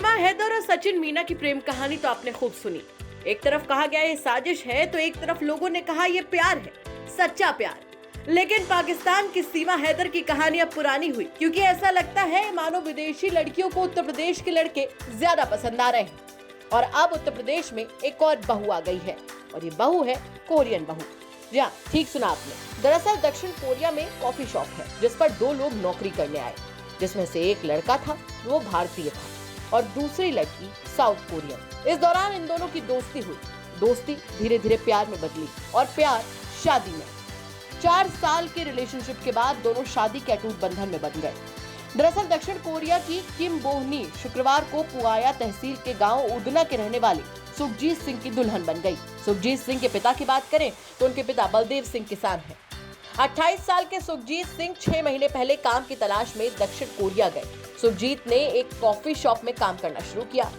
सीमा हैदर और सचिन मीना की प्रेम कहानी तो आपने खूब सुनी। एक तरफ कहा गया ये साजिश है तो एक तरफ लोगों ने कहा ये प्यार है, सच्चा प्यार। लेकिन पाकिस्तान की सीमा हैदर की कहानी अब पुरानी हुई, क्योंकि ऐसा लगता है मानो विदेशी लड़कियों को उत्तर प्रदेश के लड़के ज्यादा पसंद आ रहे हैं। और अब उत्तर प्रदेश में एक और बहू आ गई है, और ये बहू है कोरियन बहू। जी हाँ, ठीक सुना आपने। दरअसल दक्षिण कोरिया में कॉफी शॉप है जिस पर दो लोग नौकरी करने आए, जिसमें से एक लड़का था वो भारतीय था और दूसरी लड़की साउथ कोरियन। इस दौरान इन दोनों की दोस्ती हुई। दोस्ती धीरे धीरे प्यार में बदली और प्यार शादी में। 4 साल के रिलेशनशिप के बाद दोनों शादी के अटूट बंधन में बंध गए। दरअसल दक्षिण कोरिया की किम बोहनी शुक्रवार को पुआया तहसील के गांव उदना के रहने वाली सुखजीत सिंह की दुल्हन बन गई। सुखजीत सिंह के पिता की बात करें तो उनके पिता बलदेव सिंह किसान हैं। 28 साल के सुखजीत सिंह 6 महीने पहले काम की तलाश में दक्षिण कोरिया गए। सुखजीत ने एक कॉफी शॉप में काम करना शुरू किया।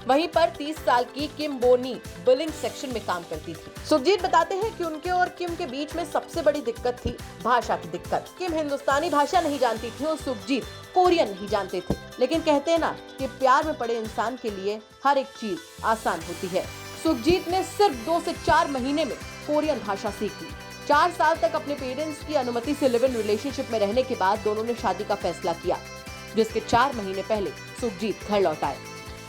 वहीं पर 30 साल की किम बोनी बिलिंग सेक्शन में काम करती थी। सुखजीत बताते हैं कि उनके और किम के बीच में सबसे बड़ी दिक्कत थी भाषा की दिक्कत। किम हिंदुस्तानी भाषा नहीं जानती थी और सुखजीत कोरियन नहीं जानते थे। लेकिन कहते हैं ना कि प्यार में पड़े इंसान के लिए हर एक चीज आसान होती है। सुखजीत ने सिर्फ 2 से 4 महीने में कोरियन भाषा सीख ली। 4 साल तक अपने पेरेंट्स की अनुमति से लिव इन रिलेशनशिप में रहने के बाद दोनों ने शादी का फैसला किया, जिसके 4 महीने पहले सुखजीत घर लौट आए।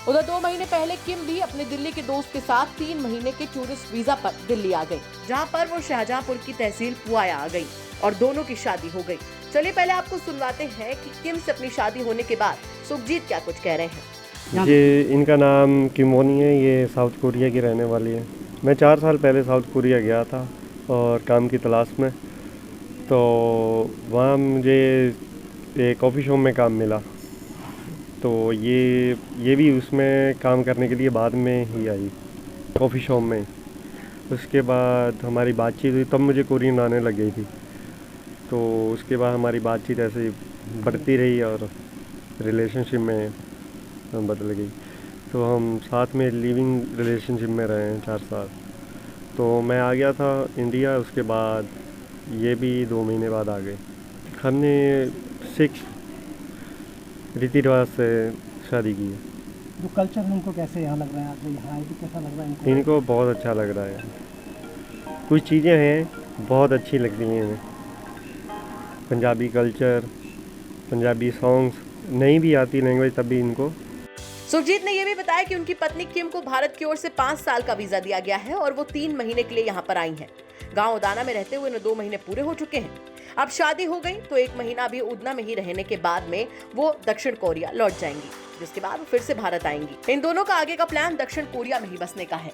उधर 2 महीने पहले किम भी अपने दिल्ली के दोस्त के साथ 3 महीने के टूरिस्ट वीजा पर दिल्ली आ गई, जहां पर वो शाहजहांपुर की तहसील पुआया आ गई और दोनों की शादी हो गई। चलिए पहले आपको सुनवाते हैं कि किम से अपनी शादी होने के बाद सुखजीत क्या कुछ कह रहे हैं। ये इनका नाम किम बोनी है, ये साउथ कोरिया की रहने वाली है। मैं 4 साल पहले साउथ कोरिया गया था और काम की तलाश में, तो वहाँ मुझे एक कॉफ़ी शॉप में काम मिला। तो ये भी उसमें काम करने के लिए बाद में ही आई, कॉफ़ी शॉप में। उसके बाद हमारी बातचीत हुई, तब मुझे कोरियन आने लग गई थी। तो उसके बाद हमारी बातचीत ऐसे ही बढ़ती रही और रिलेशनशिप में बदल गई। तो हम साथ में लिविंग रिलेशनशिप में रहे हैं 4 साल। तो मैं आ गया था इंडिया, उसके बाद ये भी 2 महीने बाद आ गए। हमने 6 रीति रिवाज से शादी की है। जो कल्चर उनको कैसे यहाँ लग रहा है, आपको यहाँ भी कैसा लग रहा है इनको बहुत अच्छा लग रहा है। कुछ चीज़ें हैं बहुत अच्छी लग रही हैं हमें। पंजाबी कल्चर, पंजाबी सॉन्ग्स, नहीं भी आती लैंग्वेज तब भी इनको। सुखजीत ने यह भी बताया कि उनकी पत्नी किम को भारत की ओर से 5 साल का वीजा दिया गया है और वो 3 महीने के लिए यहाँ पर आई हैं। गांव उदाना में रहते हुए 2 महीने पूरे हो चुके हैं। अब शादी हो गई तो 1 महीना भी उदना में ही रहने के बाद में वो दक्षिण कोरिया लौट जाएंगी, जिसके बाद वो फिर से भारत आएंगी। इन दोनों का आगे का प्लान दक्षिण कोरिया में ही बसने का है।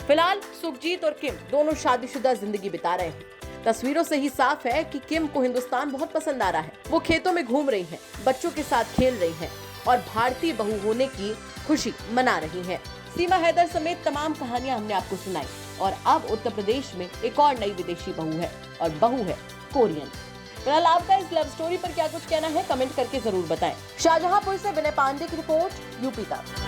फिलहाल सुखजीत और किम दोनों शादीशुदा जिंदगी बिता रहे हैं। तस्वीरों से ही साफ है कि किम को हिंदुस्तान बहुत पसंद आ रहा है। वो खेतों में घूम रही हैं, बच्चों के साथ खेल रही हैं और भारतीय बहू होने की खुशी मना रही हैं। सीमा हैदर समेत तमाम कहानियां हमने आपको सुनाई और अब उत्तर प्रदेश में एक और नई विदेशी बहू है और बहू है कोरियन। फिलहाल आपका इस लव स्टोरी पर क्या कुछ कहना है कमेंट करके जरूर बताएं। शाहजहांपुर से विनय पांडे की रिपोर्ट, यूपी तक।